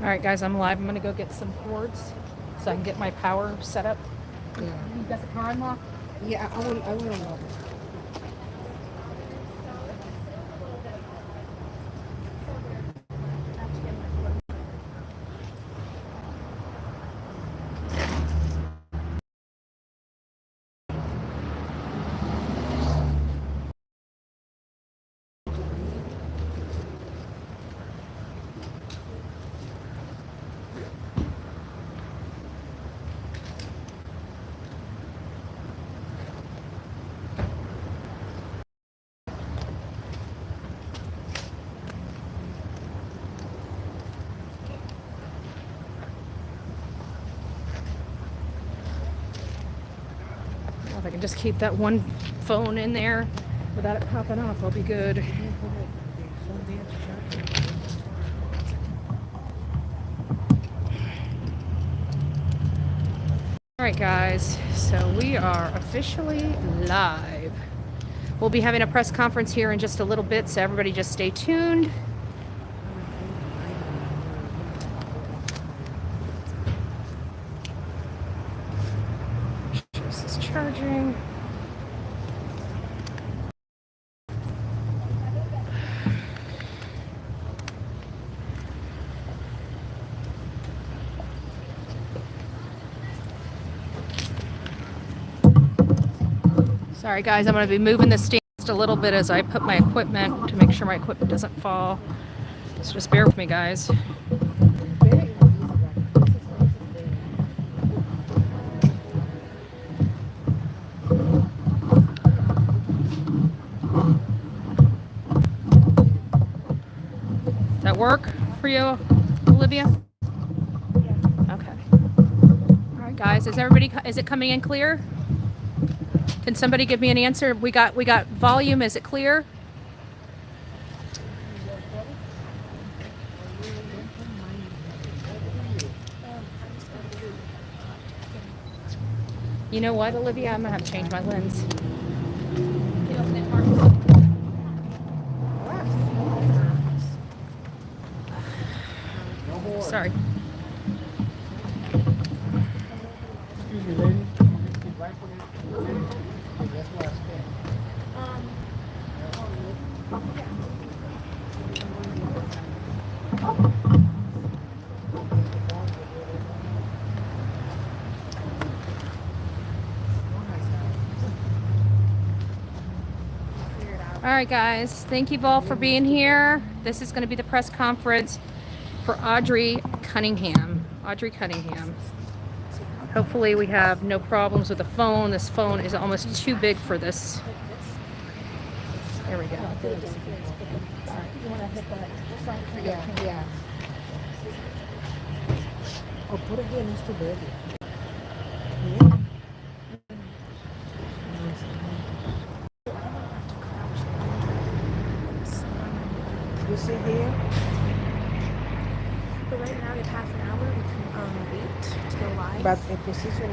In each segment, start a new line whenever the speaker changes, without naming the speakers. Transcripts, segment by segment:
All right, guys, I'm live. I'm gonna go get some cords so I can get my power set up.
Yeah.
You got the car unlocked?
Yeah, I will unlock it.
Well, if I can just keep that one phone in there without it popping off, I'll be good. All right, guys, so we are officially live. We'll be having a press conference here in just a little bit, so everybody just stay tuned. This is charging. Sorry guys, I'm going to be moving the stand just a little bit as I put my equipment to make sure my equipment doesn't fall. So just bear with me, guys. That work for you, Olivia? Okay. All right, guys, is it coming in clear? Can somebody give me an answer? We got volume. Is it clear? You know what, Olivia? I'm gonna have to change my lens. Sorry.
Excuse me, lady. That's where I stand.
All right, guys. Thank you all for being here. This is going to be the press conference for Audrii Cunningham. Audrii Cunningham. Hopefully we have no problems with the phone. This phone is almost too big for this. There we go.
Yeah. Oh, put it here next to baby. Yeah. You see here?
But right now we have half an hour. We can wait to go live.
But the position.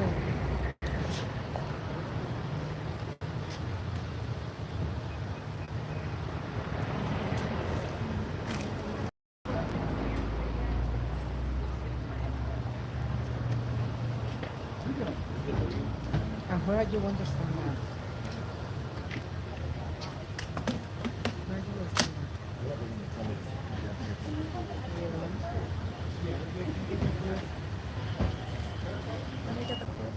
And where do you want to stand now? Where do you stand
Let me get the cord.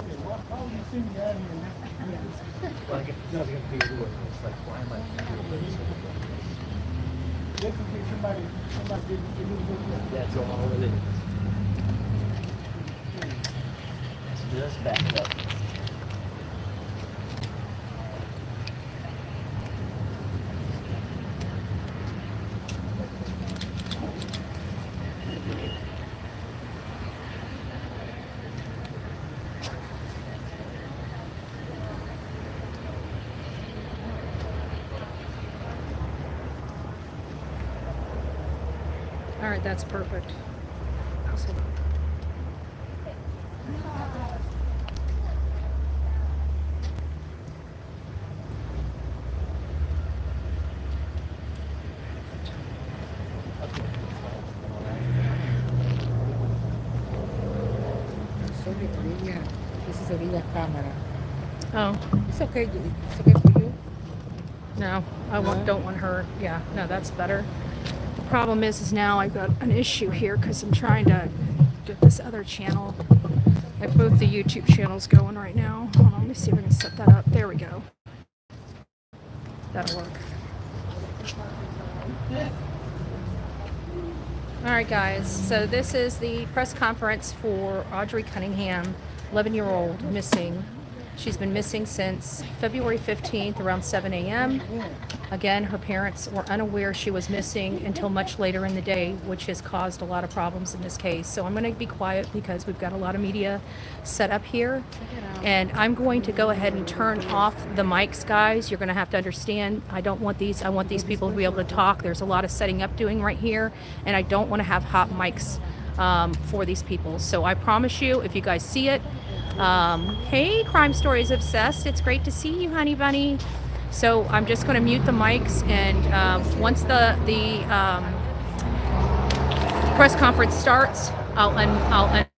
Oh, you see me out here now. Well, I guess nothing to do with it. It's like, why am I doing this? Just in case somebody didn't look at it. That's all it is. Just back up.
All right, that's perfect.
Yeah. This is Oliva's camera.
Oh,
It's okay. It's okay for you.
no, I don't want her. Yeah, no, that's better. The problem is now I've got an issue here because I'm trying to get this other channel. I have both the YouTube channels going right now. Hold on, let me see if I can set that up. There we go. That'll work. All right, guys. So this is the press conference for Audrii Cunningham, 11-year-old, missing. She's been missing since February 15th around 7 a.m. Again, her parents were unaware she was missing until much later in the day, which has caused a lot of problems in this case. So I'm going to be quiet because we've got a lot of media set up here. And I'm going to go ahead and turn off the mics, guys. You're going to have to understand, I want these people to be able to talk. There's a lot of setting up doing right here, and I don't want to have hot mics for these people. So I promise you, if you guys see it, hey, Crime Stories Obsessed, it's great to see you, honey bunny. So I'm just going to mute the mics, and once the press conference starts, I'll unmute.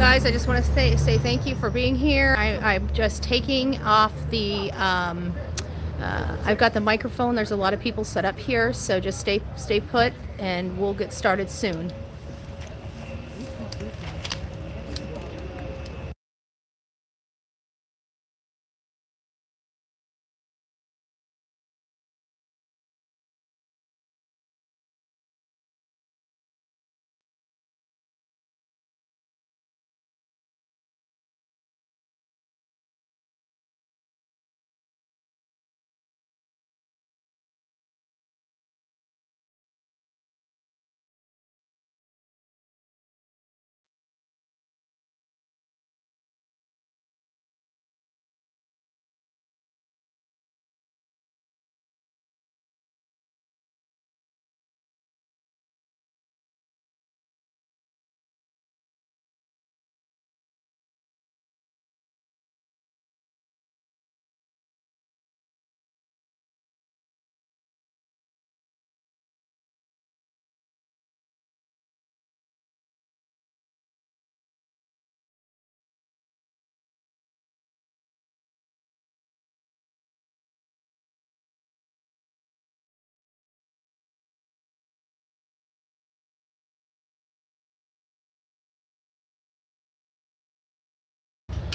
Guys, I just want to say thank you for being here. I'm just taking off the, I've got the microphone. There's a lot of people set up here, so just stay put and we'll get started soon.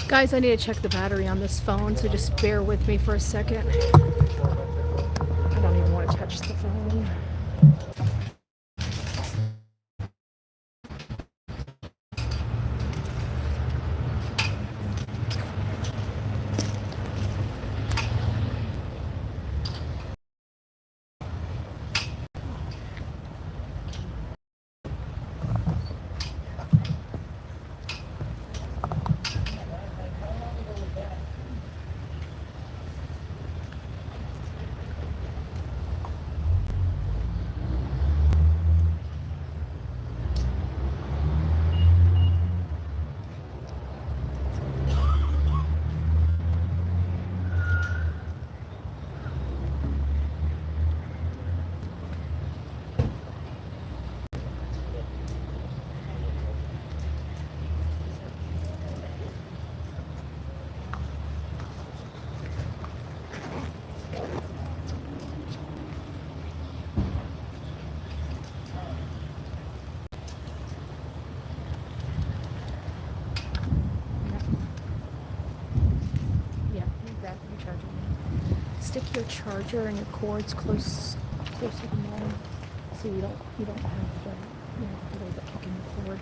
Guys, I need to check the battery on this phone, so just bear with me for a second. I don't even want to touch the phone. Stick your charger and your cords closer to the mouth, so you don't have to worry about kicking the cord.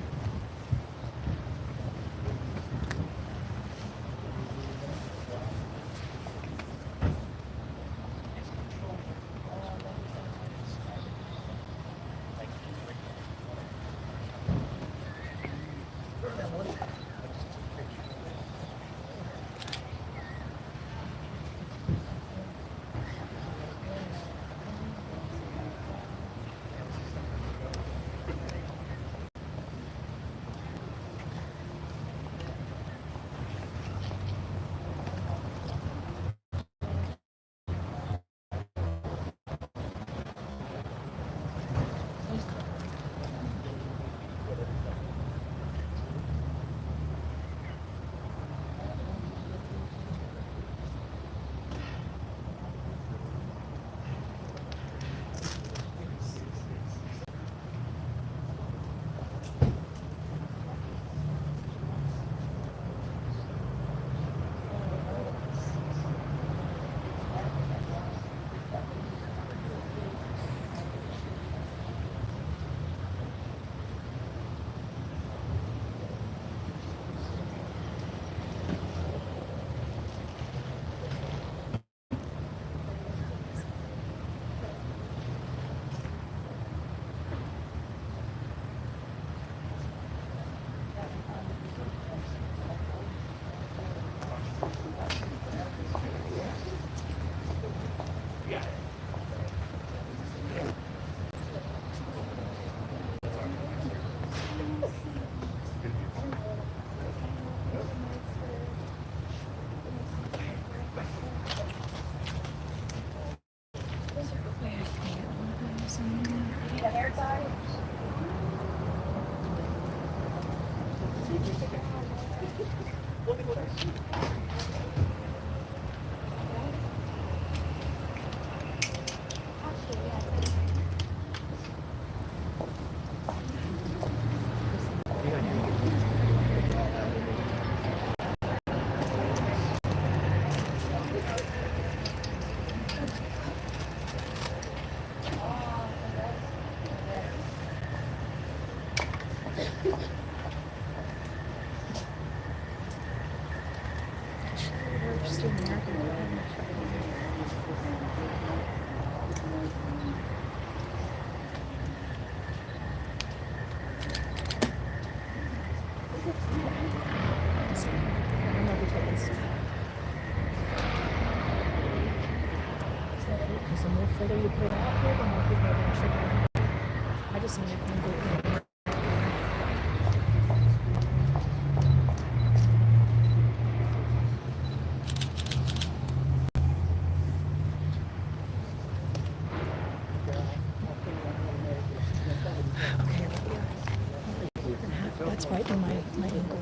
Look at what I see.
The more further you put out here, the more people are going to trigger. I just need to go. Okay, that's right in my ankle.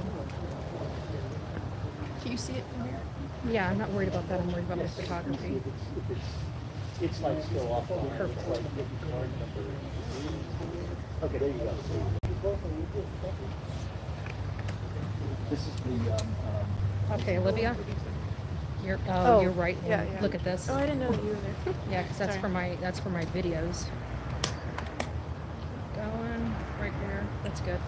Can you see it from here?
Yeah, I'm not worried about that. I'm worried about my photography.
It's like still off. Perfect. Like card number. Okay, there you go. This is the
Okay, Olivia, you're you're right.
Yeah, yeah.
Look at this.
Oh, I didn't know that you were there.
Yeah, because that's
Sorry.
for my videos. Going right there. That's good.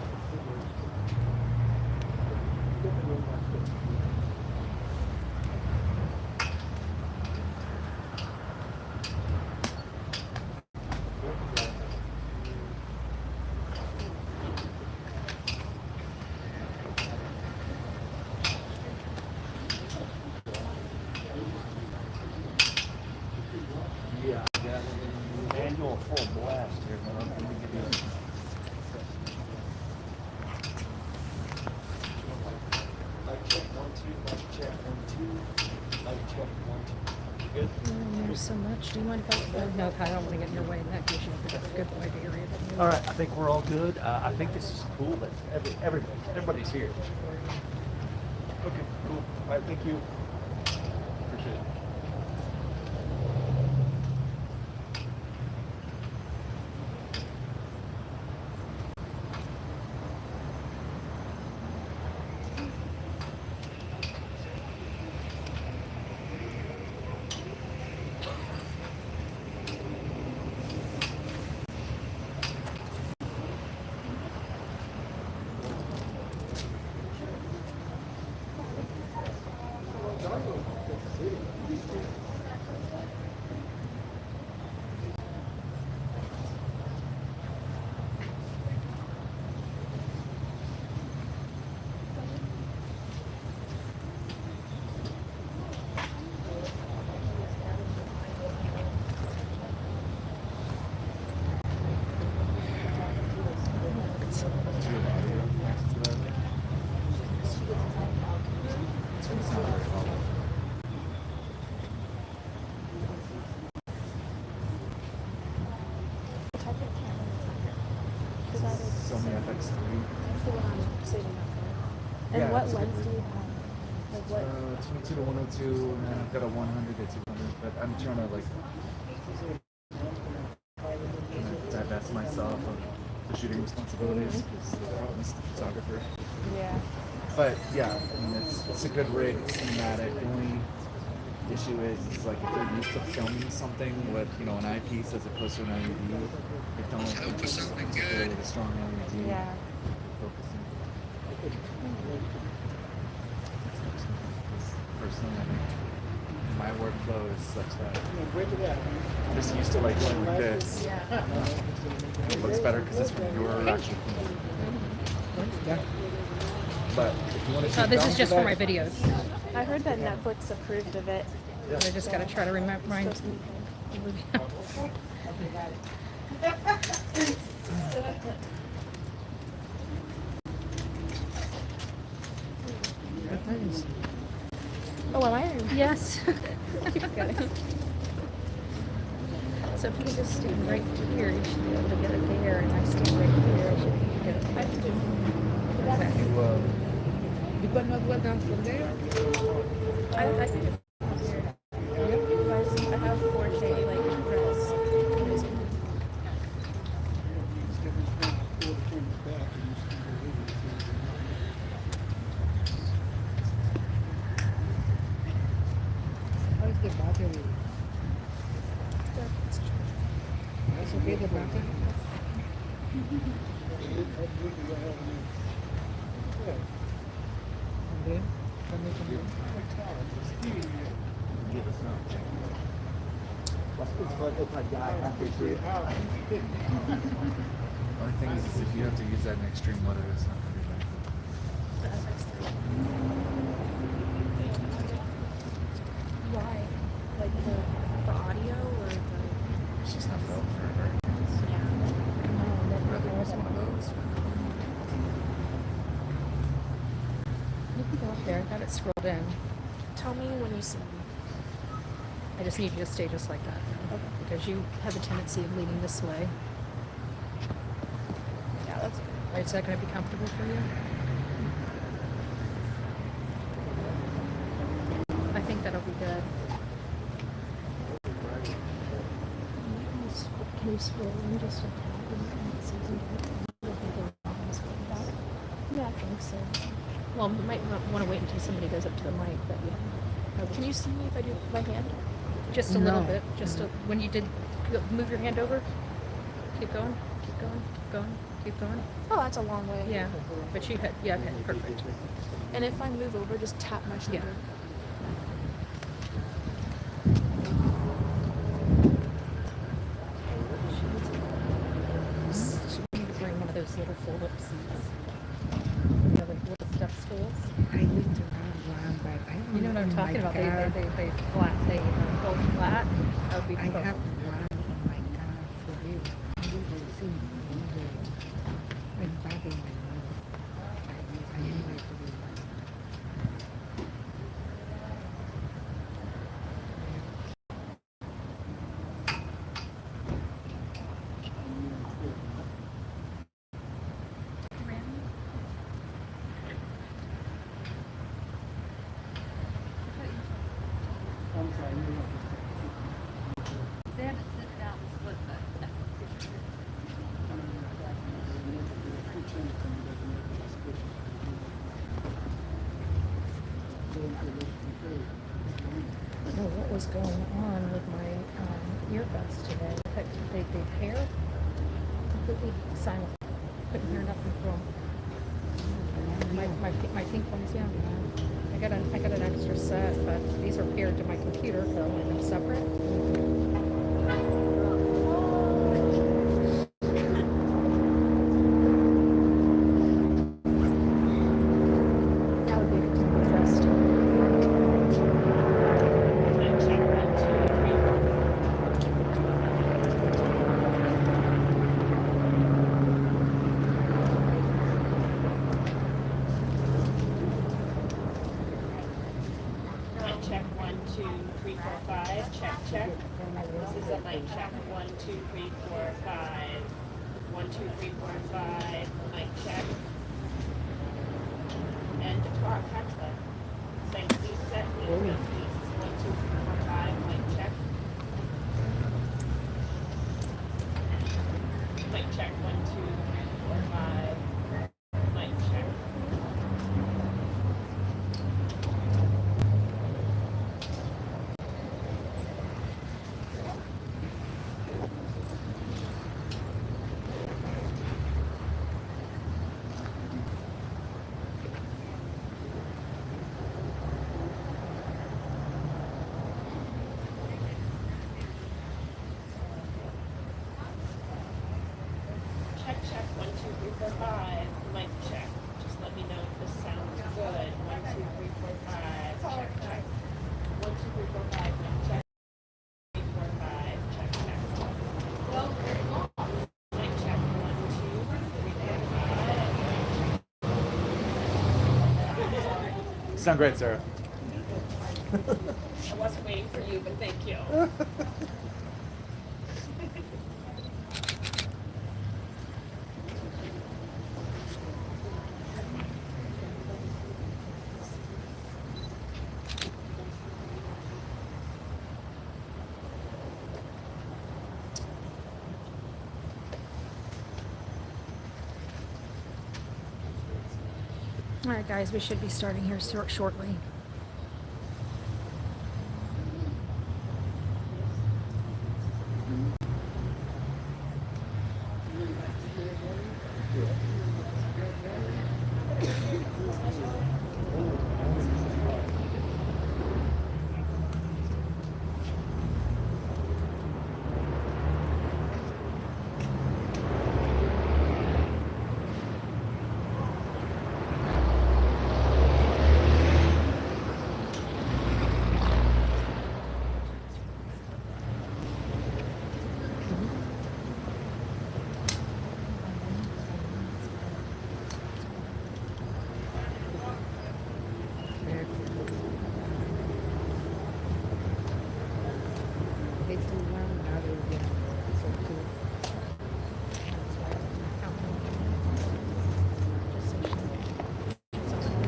yeah, manual full blast here, man. Let me give you mic check 1 2, mic check 1 2, mic check 1 2. You good?
There's so much. Do you mind if I? No, I don't want to get in your way. And that gives you a good wide area.
All right, I think we're all good. I think this is cool that everybody's here. Okay, cool. All right, thank you. Appreciate it.
And
Yeah,
what
that's a
lens
good
do
read.
you have? Like what?
22 to 102, and then I've got a 100 to 200, but I'm trying to like divest myself of the shooting responsibilities because I'm just a photographer.
Yeah.
But yeah, I mean, it's a good rig, it's cinematic. The only issue is like if they're used to filming something with, you know, an eyepiece as opposed to an LED, they don't think this is particularly a strong LED.
Yeah.
Focusing. Personally, I think my workflow is such that I'm just used to like going like this. It looks better because it's from your actual. Yeah. But if you want to shoot
This
films
is just
with
for my
that-
videos.
I heard that Netflix approved of it.
I just got to try to remember.
Oh, am I?
Yes. So if you could just stand right here, you should be able to get it there, and I stand right here, I should be able to get it.
You,
But no, what down from there?
I think it's weird. I have 4K like res.
How is the battery? That's okay, the battery? And then, coming from there.
Only thing is if you have to use that in extreme weather, it's not going to be very good.
Why? Like the audio or the
It's just not built for hurricanes. Weather is one of those.
You can go up there. I got it scrolled in.
Tell me when you see me.
I just need you to stay just like that. Because you have a tendency of leaning this way.
Yeah, that's good.
All right, is that going to be comfortable for you? I think that'll be good.
Can you scroll in just a tad and see
Yeah, I think so.
Well, you might not want to wait until somebody goes up to the mic, but yeah.
Can you see me if I do my hand?
Just a little
No.
bit. When you did, move your hand over. Keep going. Keep going. Keep going. Keep going.
Oh, that's a long way.
Yeah, but you had, yeah, okay, perfect.
And if I move over, just tap my shoulder.
You need to bring one of those little fold-up seats. You know, the little step stools.
I need to run, but I don't
You know what I'm
in
talking
my
about?
car.
They flat, they fold flat. That would be
I
perfect.
have one in my car for you. You will see my body in my nose. I need like to be one.
I don't know what was going on with my earbuds today. They pair completely silent. Couldn't hear nothing from my pink ones. Yeah, I got an extra set, but these are paired to my computer, so I want them separate. That would be a good time to test.
Check 1, 2, 3, 4, 5. Check, check. This is a mic check. 1, 2, 3, 4, 5. 1, 2, 3, 4, 5. Mic check. And talk, Tesla. Say please set me to peace. 1, 2, 3, 4, 5. Mic check. Mic check. 1, 2, 3, 4, 5. Mic check. Check, check, 1, 2, 3, 4, 5. Mic check. Just let me know if this sounds good. 1, 2, 3, 4, 5. Check, check. 1, 2, 3, 4, 5. Mic check. 3, 4, 5. Check, check. Mic check. 1, 2, 3, 4, 5.
Sound great, Sarah.
I wasn't waiting for you, but thank you.
All right, guys, we should be starting here shortly.
They flew around, now they were getting so cool. Just so she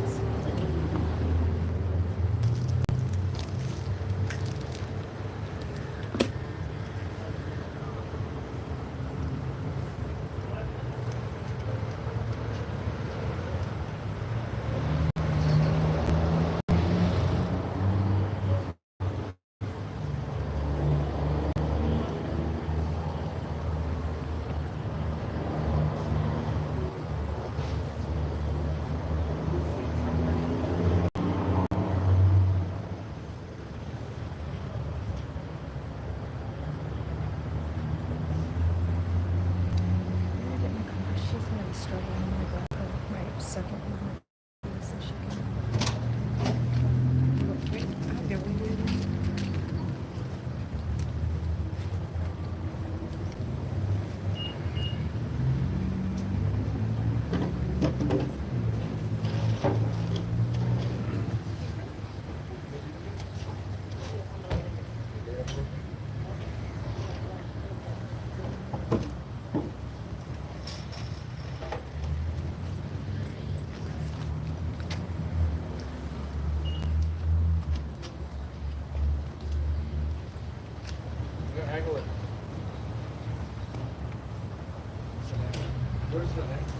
she's really struggling with my second one. So she can. Wait, there we go.
Angle it. Where's the next?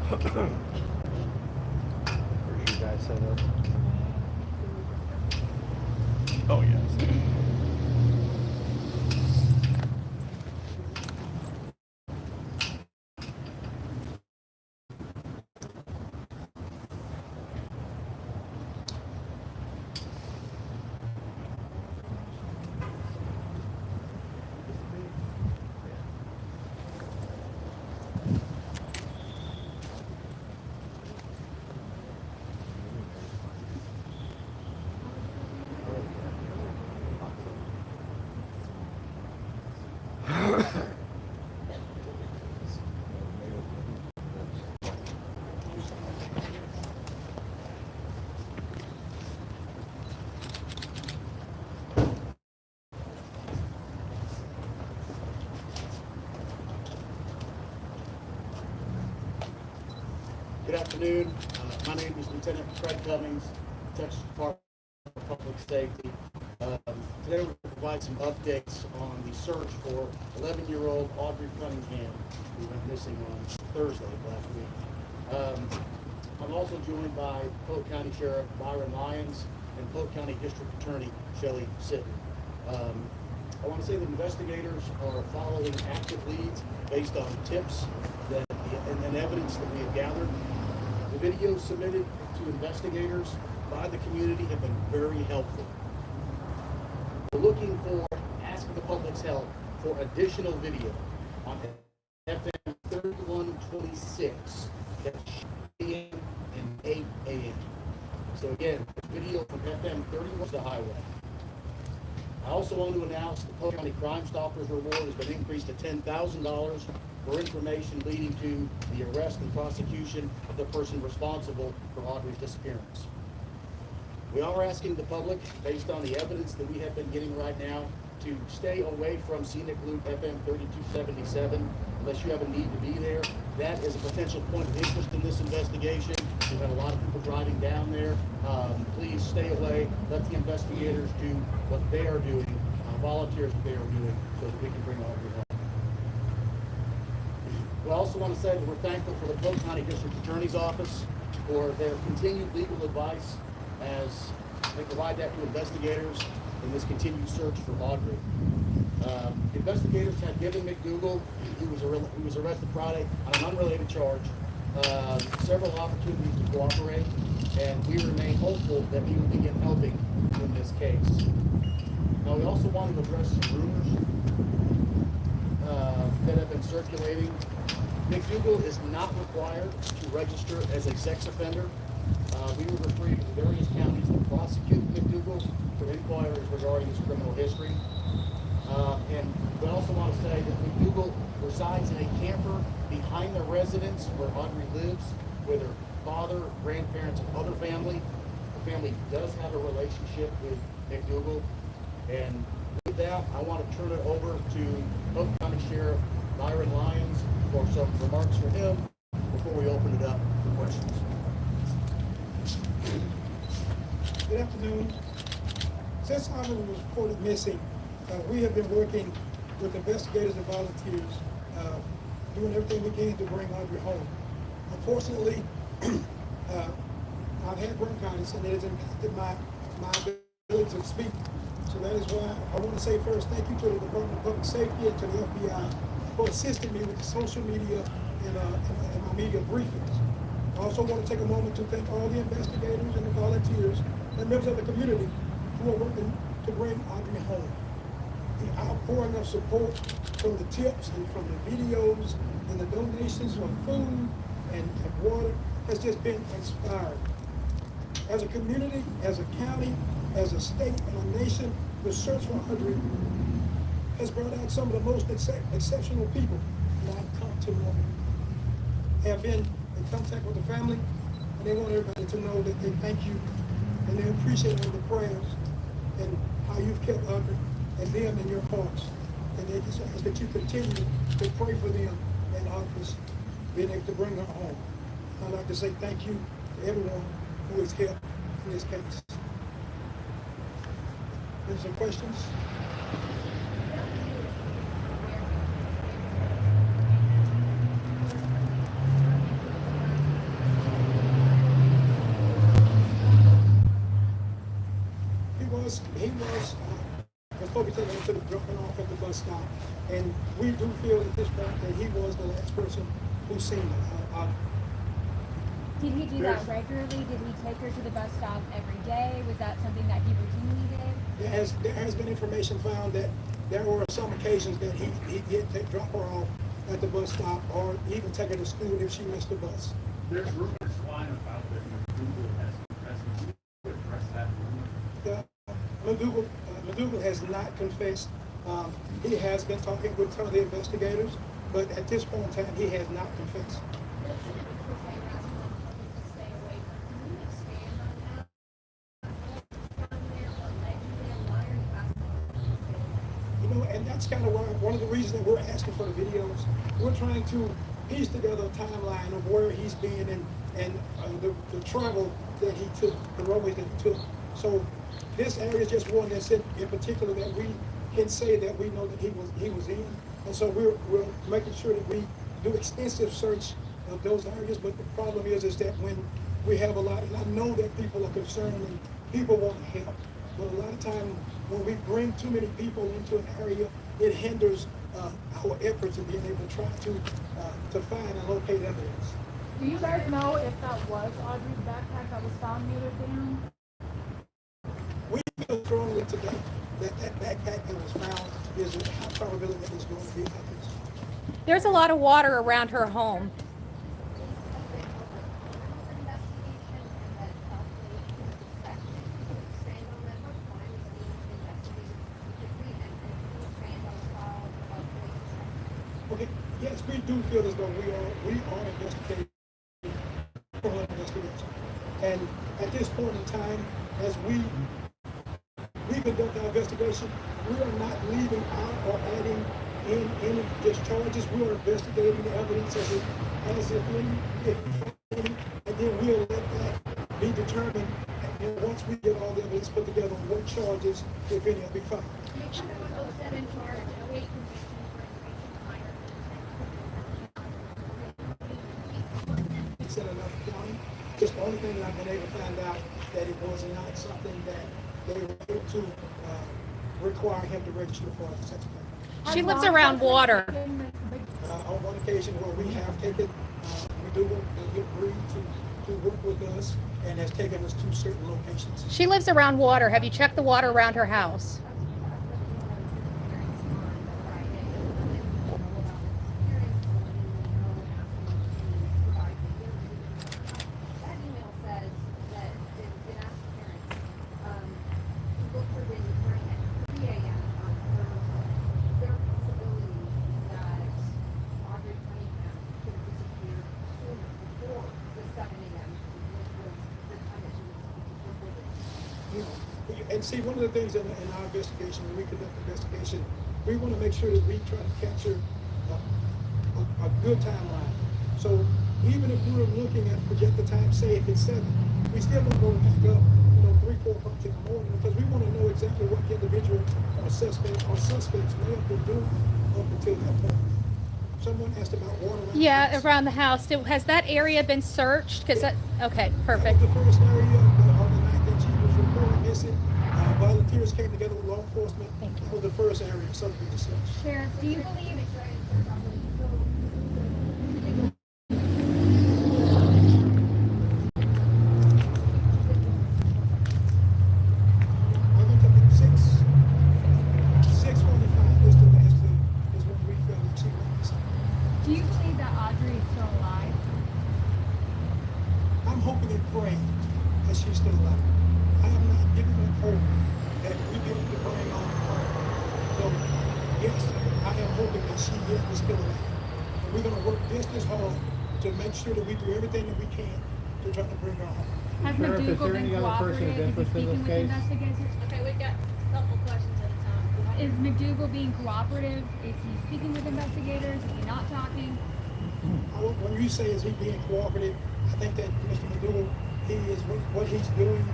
Where's your guy set up? Oh, yes.
Good afternoon. My name is Lieutenant Craig Cummings, Texas Department of Public Safety. Today we're going to provide some updates on the search for 11-year-old Audrii Cunningham, who went missing on Thursday of last week. I'm also joined by Polk County Sheriff Byron Lyons and Polk County District Attorney Shelley Sitten. I want to say that investigators are following active leads based on tips and evidence that we have gathered. The videos submitted to investigators by the community have been very helpful. We're looking for, asking the public's help for additional video on FM 3126 at 8 a.m. and 8 a.m. So again, video from FM 31 the highway. I also want to announce the Polk County Crime Stoppers reward has been increased to $10,000 for information leading to the arrest and prosecution of the person responsible for Audrii's disappearance. We are asking the public, based on the evidence that we have been getting right now, to stay away from scenic loop FM 3277 unless you have a need to be there. That is a potential point of interest in this investigation. We've had a lot of people driving down there. Please stay away. Let the investigators do what they are doing, volunteers what they are doing, so that we can bring Audrii home. We also want to say that we're thankful for the Polk County District Attorney's Office for their continued legal advice as they provide that to investigators in this continued search for Audrii. Investigators have given McDougal, who was arrested Friday on an unrelated charge, several opportunities to cooperate, and we remain hopeful that he will begin helping in this case. Now, we also want to address some rumors that have been circulating. McDougal is not required to register as a sex offender. We were referring to the various counties that prosecute McDougal for inquiries regarding his criminal history. And we also want to say that McDougal resides in a camper behind the residence where Audrii lives with her father, grandparents, and other family. The family does have a relationship with McDougal. And with that, I want to turn it over to Polk County Sheriff Byron Lyons for some remarks from him before we open it up for questions.
Good afternoon. Since Audrii was reported missing, we have been working with investigators and volunteers, doing everything we can to bring Audrii home. Unfortunately, I've had bronchitis and it has impacted my ability to speak. So that is why I want to say first, thank you to the Department of Public Safety and to the FBI for assisting me with the social media and my media briefings. I also want to take a moment to thank all the investigators and the volunteers and members of the community who are working to bring Audrii home. The outpouring of support from the tips and from the videos and the donations of food and water has just been inspiring. As a community, as a county, as a state and a nation, the search for Audrii has brought out some of the most exceptional people that I've come to know. Have been in contact with the family, and they want everybody to know that they thank you and they appreciate all the prayers and how you've kept Audrii and them in your hearts. And they just ask that you continue to pray for them and Audrii being able to bring her home. I'd like to say thank you to everyone who has helped in this case. Any some questions? And we do feel at this point that he was the last person who seen Audrey.
Did he do that regularly? Did he take her to the bus stop every day? Was that something that he routinely did?
There has been information found that there were some occasions that he did drop her off at the bus stop or even take her to school if she missed the bus.
There's rumors flying about that Google has confessed. Would you address that rumor?
McDougal has not confessed. He has been talking with some of the investigators, but at this point in time, he has not confessed. You know, and that's kind of why one of the reasons that we're asking for the videos. We're trying to piece together a timeline of where he's been and the travel that he took, the roadways that he took. So this area is just one that's in particular that we can say that we know that he was in. And so we're making sure that we do extensive search of those areas. But the problem is that when we have a lot, and I know that people are concerned and people want to help, but a lot of time when we bring too many people into an area, it hinders our efforts in being able to try to find and locate evidence.
Do you guys know if that was Audrey's backpack that was found near the dam?
We feel strongly today that backpack that was found is a high probability that it's going to be Audrey's.
There's a lot of water around her home.
Okay, yes, we do feel as though we are investigating criminal investigation. And at this point in time, as we conduct our investigation, we are not leaving out or adding in any discharges. We are investigating the evidence as if any, and then we'll let that be determined. And once we get all the evidence put together, what charges, if any, will be filed. In another county. Just the only thing that I've been able to find out that it was not something that they were able to require him to register for as a sex offender.
She lives around water.
On one occasion where we have taken, he agreed to work with us and has taken us to certain locations.
She lives around water. Have you checked the water around her house?
And see, one of the things in our investigation, when we conduct investigation, we want to make sure that we try to capture a good timeline. So even if we're looking at projected time, say if it's 7, we still want to go back up, 3, 4 o'clock in the morning, because we want to know exactly what the individual or suspects may have been doing up until that point. Someone asked about water.
Yeah, around the house. Has that area been searched? Okay, perfect.
The first area on the night that she was reported missing, volunteers came together with law enforcement.
Thank you.
That was the first area subject to search.
Sheriff, do you believe Do you believe that Audrey is still alive?
I'm hoping and praying that she's still alive. I am not giving up hope that we be able to bring on her. So, yes, I am hoping that she is still alive. And we're going to work just as hard to make sure that we do everything that we can to try to bring her home.
Has McDougal been cooperative? Is he speaking with investigators?
Okay, we've got a couple questions at a time.
Is McDougal being cooperative? Is he speaking with investigators? Is he not talking?
When you say is he being cooperative, I think that Mr. McDougal, he is what he's doing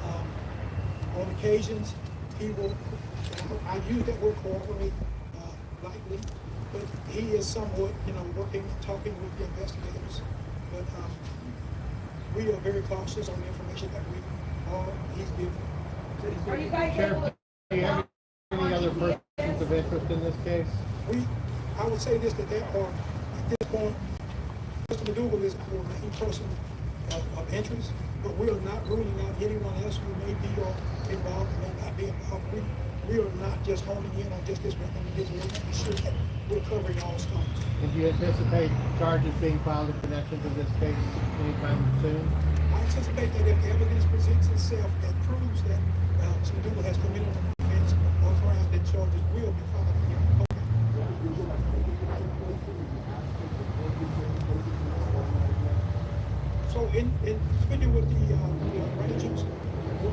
on occasions. He will, I use that word cooperate lightly, but he is somewhat, talking with the investigators. But we are very cautious on the information that he's giving.
Are you guys able to...
Any other persons
interest in this case?
I would say this, that there are, at this point, Mr. McDougal is our main person of interest, but we are not ruling out anyone else who may be involved and may not be involved. We are not just honing in on just this one individual. We're making sure that we're covering all stones.
And do you anticipate charges being filed in connection to this case anytime soon?
I anticipate that if the evidence presents itself that proves that Mr. McDougal has committed an offense or crime, then charges will be filed against him. So in speaking with the Rangers,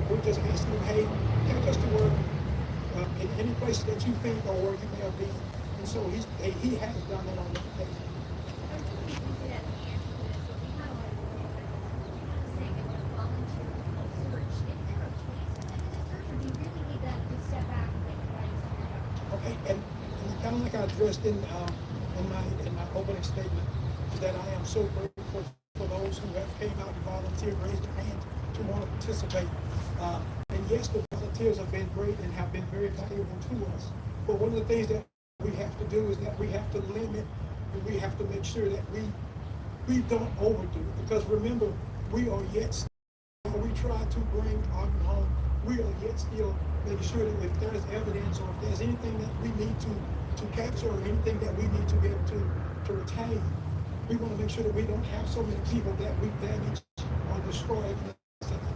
we're just asking them, hey, take us to work in any places that you think or where you may have been. And so he has done that on that occasion. Okay, and kind of like I addressed in my opening statement, is that I am so grateful for those who have came out and volunteered, raised their hands to want to participate. And yes, the volunteers have been great and have been very valuable to us. But one of the things that we have to do is that we have to limit and we have to make sure that we don't overdo it. Because remember, we are yet still, we try to bring Audrii home, we are yet still making sure that if there's evidence or if there's anything that we need to capture or anything that we need to be able to retain, we want to make sure that we don't have so many people that we damage or destroy at the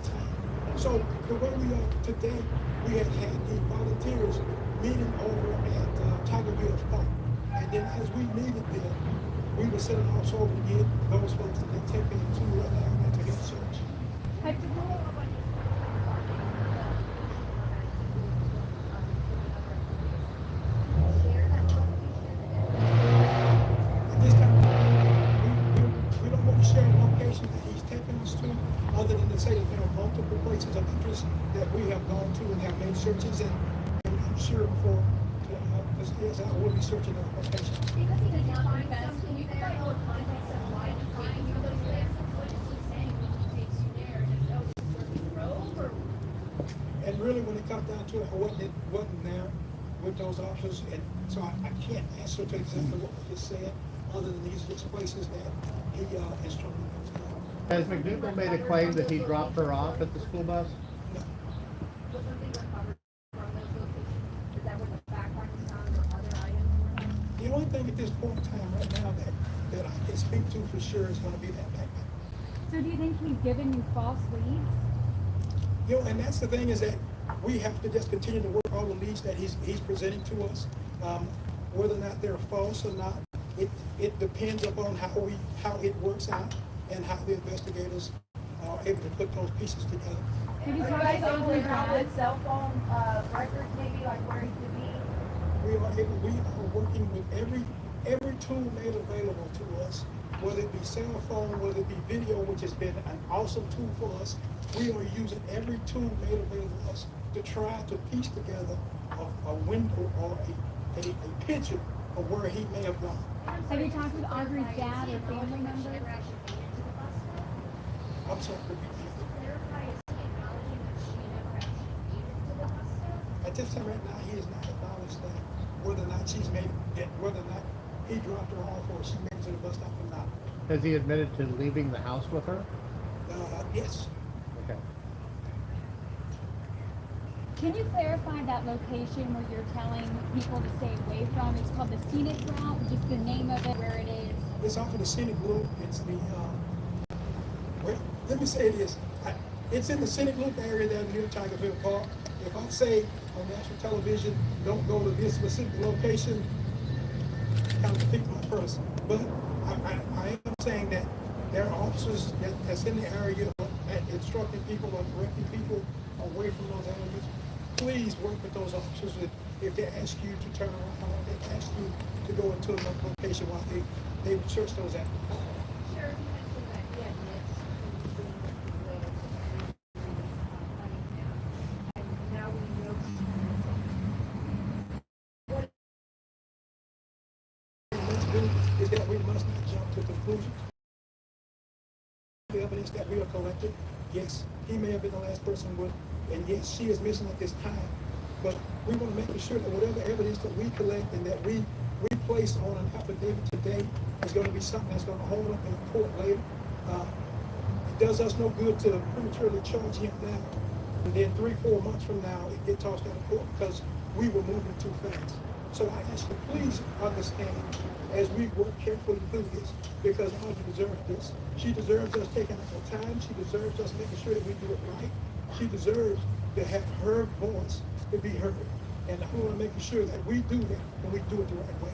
time. So the way we are today, we had the volunteers meeting over at Tigerville Park. And then as we needed them, we were sending also over to get those folks that they take into allowing to get search. Other than to say that there are multiple places of interest that we have gone to and have made searches, and I'm sure before, yes, I will be searching other locations.
Because he did not confess, can you provide more context of why he's taking you to those places? What is he saying when he takes you there? Just, oh, this is where we drove, or?
And really, when it comes down to it, I wasn't there with those officers, and so I can't answer to exactly what was just said, other than these are just places that he instructed me to go.
Has McDougal made a claim that he dropped her off at the school bus?
No.
Was something recovered from those locations? Is that what the backpack is found or other items?
The only thing at this point in time right now that I can speak to for sure is going to be that backpack.
So do you think he's given you false leads?
You know, and that's the thing is that we have to just continue to work all the leads that he's presenting to us. Whether or not they're false or not, it depends upon how it works out and how the investigators are able to put those pieces together.
Are you guys able to have with cell phone records, maybe like where he could be?
We are working with every tool made available to us, whether it be cell phone, whether it be video, which has been an awesome tool for us. We are using every tool made available to us to try to piece together a window or a picture of where he may have gone.
Have you talked with Audrey's dad or family members?
I'm sorry. At this time right now, he has not acknowledged that whether or not whether or not he dropped her off or she made it to the bus stop or not.
Has he admitted to leaving the house with her?
Yes.
Okay.
Can you clarify that location where you're telling people to stay away from? It's called the Scenic Route, just the name of it, where it is.
It's off of the Scenic Loop. It's the, well, let me say this. It's in the Scenic Loop area down near Tigerville Park. If I say on national television, don't go to this specific location, kind of defeat my purpose. But I am saying that there are officers that's in the area instructing people or directing people away from those areas. Please work with those officers if they ask you to turn around or they ask you to go into another location while they search those areas.
Sure, you mentioned that he admits and now we know
Let's do is that we must not jump to conclusions. The evidence that we are collecting, yes, he may have been the last person with, and yes, she is missing at this time, but we want to make sure that whatever evidence that we collect and that we place on an affidavit today is going to be something that's going to hold up in court later. It does us no good to prematurely charge him now, and then 3-4 months from now it gets tossed out of court because we were moving too fast. So I ask you, please understand as we work carefully through this, because Audrey deserves this. She deserves us taking our time. She deserves us making sure that we do it right. She deserves to have her voice to be heard. And I want to make sure that we do that and we do it the right way.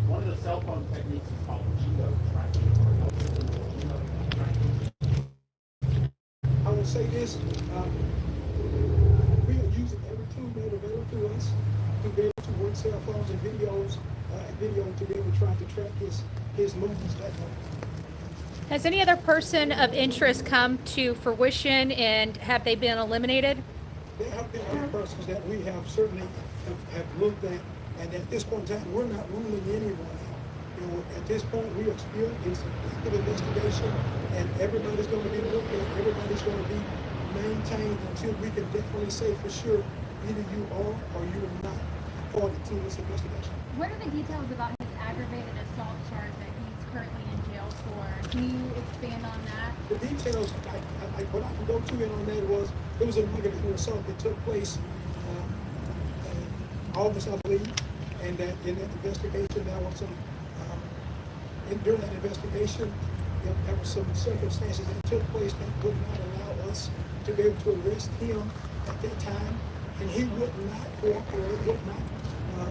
One of the cell phone techniques is called geotracking.
I will say this, we are using every tool made available to us to be able to work cell phones and videos, video to be able to try to track his movements that way.
Has any other person of interest come to fruition, and have they been eliminated?
There have been other persons that we have certainly have looked at, and at this point in time, we're not ruling anyone out. You know, at this point, we are still in some active investigation, and everybody's going to be looked at, everybody's going to be maintained until we can definitely say for sure either you are or you are not party to this investigation.
What are the details about his aggravated assault charge that he's currently in jail for? Can you expand on that?
The details, what I can go to in on that was, it was an aggravated assault that took place in August, I believe, and that in that investigation, there was some, during that investigation, there were some circumstances that took place that would not allow us to be able to arrest him at that time, and he would not cooperate, would not,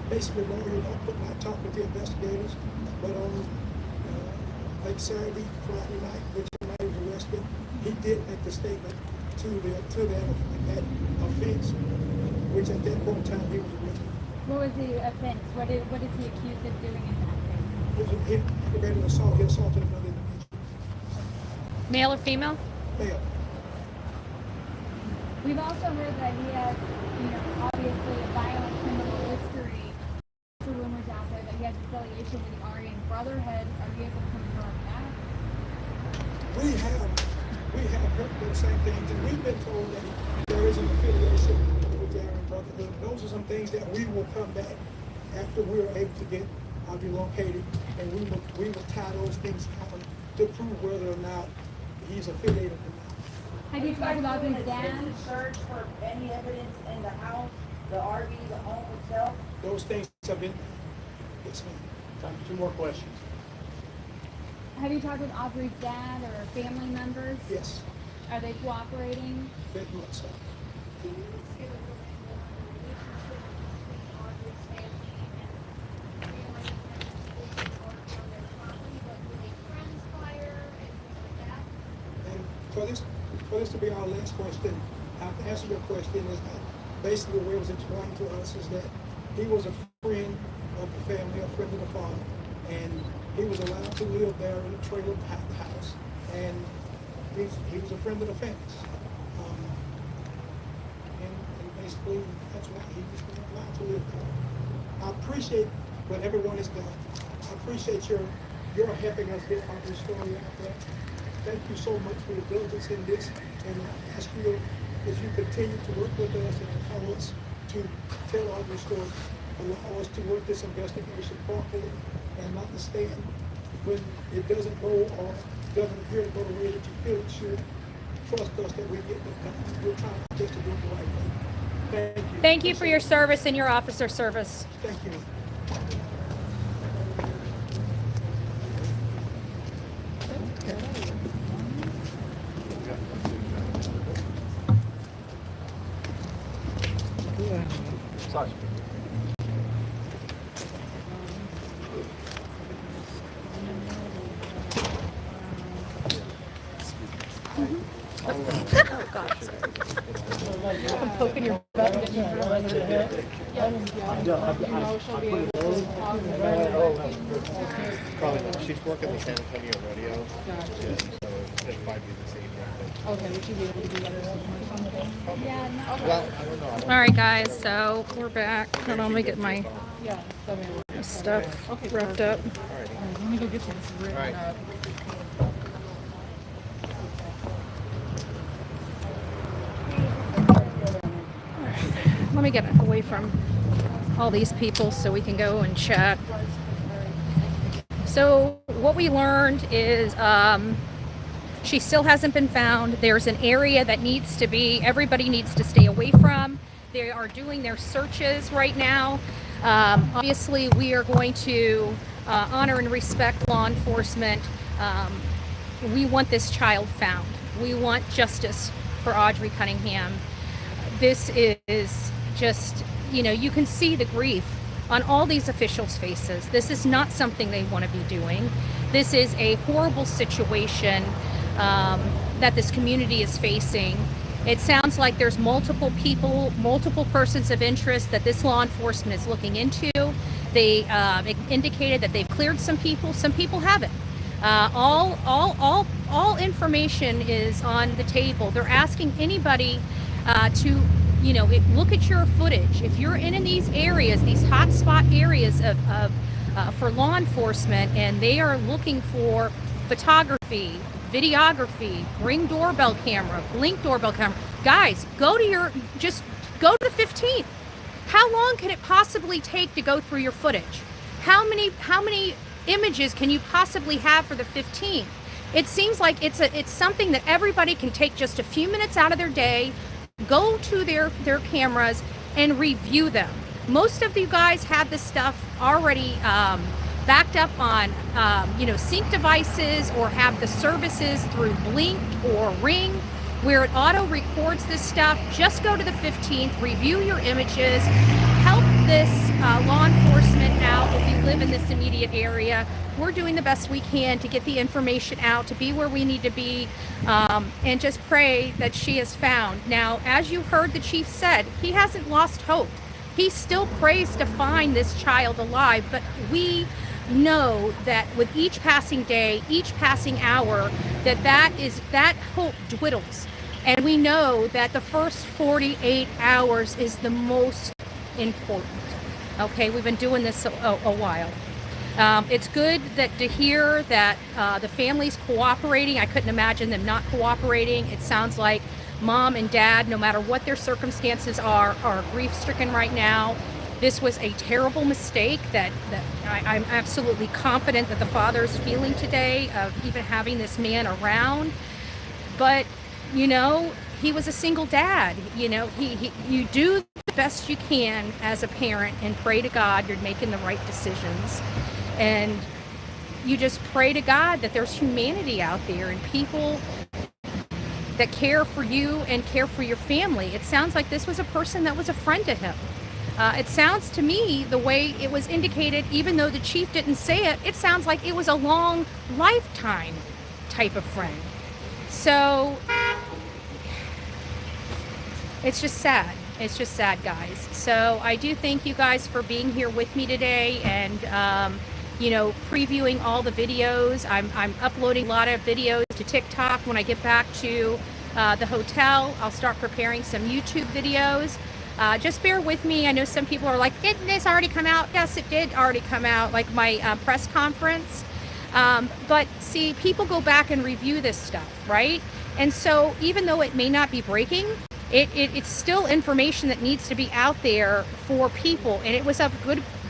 basically lawyered up, would not talk with the investigators, but on like Saturday, Friday night, which night he was arrested, he did make the statement to that offense, which at that point in time he was arrested.
What was the offense? What is he accused of doing in that case?
It was an aggravated assault. He assaulted another individual.
Male or female?
Male.
We've also heard that he has, obviously a violent criminal history. There's rumors out there that he has affiliation with the Aryan Brotherhood. Are you able to confirm that?
We have heard those same things, and we've been told that there is an affiliation with the Aryan Brotherhood. Those are some things that we will come back after we are able to get Audrey located, and we will tie those things out to prove whether or not he's affiliated or not.
Have you talked about his dad?
Search for any evidence in the house, the RV, the home itself?
Those things have been. Yes, ma'am. Time for 2 more questions.
Have you talked with Audrey's dad or family members?
Yes.
Are they cooperating?
Very much so.
Can you expand a little bit on the relationship between Audrey's family and family members on their property? Like, were they friends prior and things like that?
And for this to be our last question, I have to answer your question is that basically the way it was explained to us is that he was a friend of the family, a friend of the father, and he was allowed to live there in a trailer house, and he was a friend of the family. And basically that's why he was allowed to live there. I appreciate what everyone has done. I appreciate your helping us get our story out there. Thank you so much for your diligence in this, and I ask you as you continue to work with us and allow us to tell our story, allow us to work this investigation properly, and not to stand when it doesn't go or doesn't appear to go the way that you feel it should. Trust us that we get it done. We're trying our best to do it the right way. Thank you.
Thank you for your service and your officer service.
Thank you.
Sorry.
Oh, God. I'm poking your butt.
Probably not. She's working the San Antonio rodeo. Yeah, so it might be the same.
Okay, would you be able to do that or something?
Well, I don't know.
All right, guys, so we're back. Hold on, let me get my
Yeah,
stuff wrapped up.
let me go get this written
All right.
up.
let me get away from all these people so we can go and check. So what we learned is she still hasn't been found. There's an area that needs to be, everybody needs to stay away from. They are doing their searches right now. Obviously, we are going to honor and respect law enforcement. We want this child found. We want justice for Audrii Cunningham. This is just, you know, you can see the grief on all these officials' faces. This is not something they want to be doing. This is a horrible situation that this community is facing. It sounds like there's multiple people, multiple persons of interest that this law enforcement is looking into. They indicated that they've cleared some people haven't. All information is on the table. They're asking anybody to, you know, look at your footage. If you're in these areas, these hotspot areas for law enforcement, and they are looking for photography, videography, Ring doorbell camera, Blink doorbell camera. Guys, just go to the 15th. How long can it possibly take to go through your footage? How many images can you possibly have for the 15th? It seems like it's something that everybody can take just a few minutes out of their day, go to their cameras and review them. Most of you guys have this stuff already backed up on sync devices, or have the services through Blink or Ring where it auto records this stuff. Just go to the 15th, review your images, help this law enforcement out if you live in this immediate area. We're doing the best we can to get the information out, to be where we need to be, and just pray that she is found. Now, as you heard the chief said, he hasn't lost hope. He still prays to find this child alive, but we know that with each passing day, each passing hour, that hope dwindles. And we know that the first 48 hours is the most important. Okay, we've been doing this a while. It's good to hear that the family's cooperating. I couldn't imagine them not cooperating. It sounds like mom and dad, no matter what their circumstances are grief-stricken right now. This was a terrible mistake that I'm absolutely confident that the father's feeling today of even having this man around. But, you know, he was a single dad. You know, you do the best you can as a parent and pray to God you're making the right decisions. And you just pray to God that there's humanity out there and people that care for you and care for your family. It sounds like this was a person that was a friend to him. It sounds to me, the way it was indicated, even though the chief didn't say it, it sounds like it was a long lifetime type of friend. So it's just sad. It's just sad, guys. So I do thank you guys for being here with me today and, previewing all the videos. I'm uploading a lot of videos to TikTok. When I get back to the hotel, I'll start preparing some YouTube videos. Just bear with me. I know some people are like, didn't this already come out? Yes, it did already come out, like my press conference. But see, people go back and review this stuff, right? And so even though it may not be breaking, it's still information that needs to be out there for people. And it was of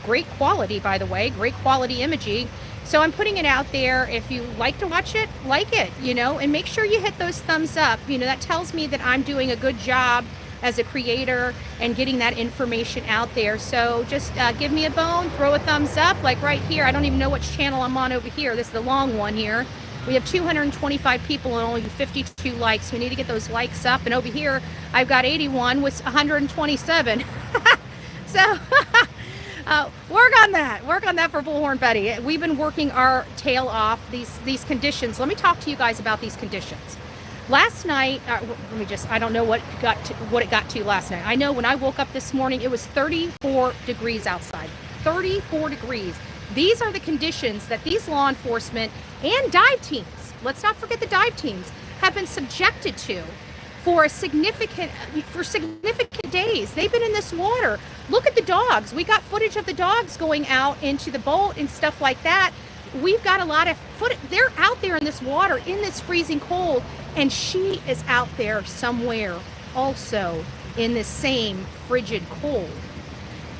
great quality, by the way, great quality imaging. So I'm putting it out there. If you like to watch it, like it, and make sure you hit those thumbs up. That tells me that I'm doing a good job as a creator and getting that information out there. So just give me a bone, throw a thumbs up, like right here. I don't even know which channel I'm on over here. This is the long one here. We have 225 people and only 52 likes. We need to get those likes up. And over here, I've got 81 with 127. So work on that for Bullhorn Betty. We've been working our tail off these conditions. Let me talk to you guys about these conditions. Last night, I don't know what it got to last night. I know when I woke up this morning, it was 34 degrees outside. 34 degrees. These are the conditions that these law enforcement and dive teams, let's not forget the dive teams, have been subjected to for significant days. They've been in this water. Look at the dogs. We got footage of the dogs going out into the boat and stuff like that. We've got a lot of footage. They're out there in this water, in this freezing cold, and she is out there somewhere also in this same frigid cold.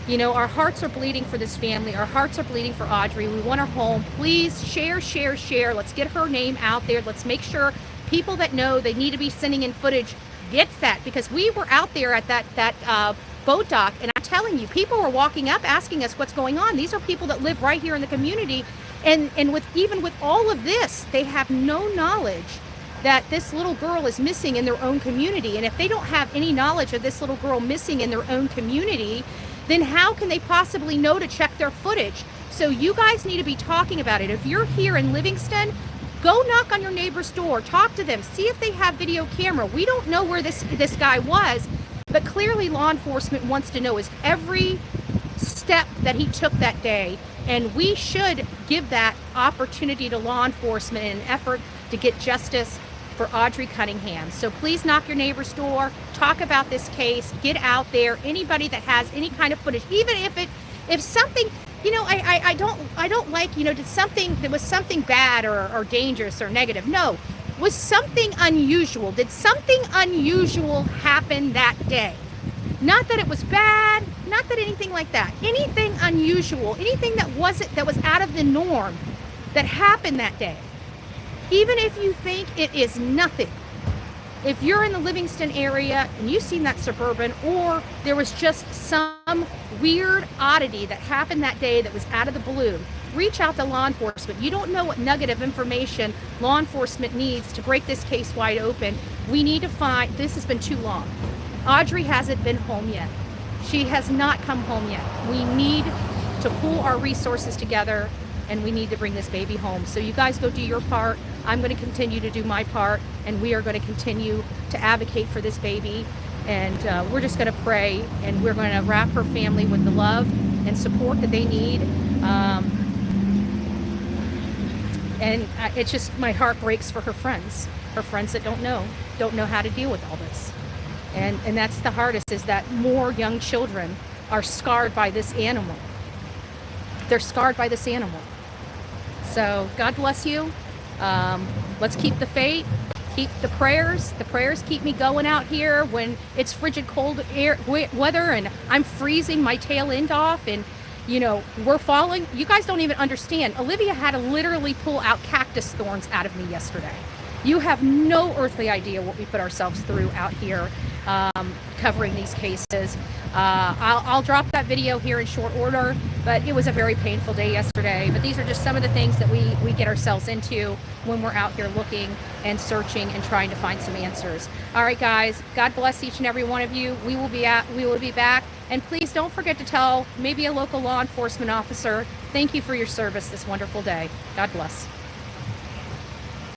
You know, our hearts are bleeding for this family. Our hearts are bleeding for Audrii. We want her home. Please share, share, share. Let's get her name out there. Let's make sure people that know they need to be sending in footage gets that, because we were out there at that boat dock, and I'm telling you, people were walking up asking us what's going on. These are people that live right here in the community, and even with all of this, they have no knowledge that this little girl is missing in their own community. And if they don't have any knowledge of this little girl missing in their own community, then how can they possibly know to check their footage? So you guys need to be talking about it. If you're here in Livingston, go knock on your neighbor's door, talk to them, see if they have video camera. We don't know where this guy was, but clearly law enforcement wants to know his every step that he took that day, and we should give that opportunity to law enforcement in an effort to get justice for Audrii Cunningham. So please knock your neighbor's door, talk about this case, get out there. Anybody that has any kind of footage, even if something, you know, I don't like, you know, did something that was something bad or dangerous or negative. No, was something unusual. Did something unusual happen that day? Not that it was bad, not that anything like that. Anything unusual, anything that was out of the norm that happened that day. Even if you think it is nothing, if you're in the Livingston area and you've seen that Suburban, or there was just some weird oddity that happened that day that was out of the blue, reach out to law enforcement. You don't know what nugget of information law enforcement needs to break this case wide open. We need to find, this has been too long. Audrii hasn't been home yet. She has not come home yet. We need to pool our resources together, and we need to bring this baby home. So you guys go do your part. I'm going to continue to do my part, and we are going to continue to advocate for this baby. And we're just going to pray, and we're going to wrap her family with the love and support that they need. And it's just, my heart breaks for her friends that don't know how to deal with all this. And that's the hardest, is that more young children are scarred by this animal. They're scarred by this animal. So God bless you. Let's keep the faith, keep the prayers. The prayers keep me going out here when it's frigid cold weather and I'm freezing my tail end off, and you know, we're falling. You guys don't even understand. Olivia had to literally pull out cactus thorns out of me yesterday. You have no earthly idea what we put ourselves through out here covering these cases. I'll drop that video here in short order, but it was a very painful day yesterday. But these are just some of the things that we get ourselves into when we're out here looking and searching and trying to find some answers. All right, guys, God bless each and every one of you. We will be back. And please don't forget to tell maybe a local law enforcement officer, thank you for your service this wonderful day. God bless.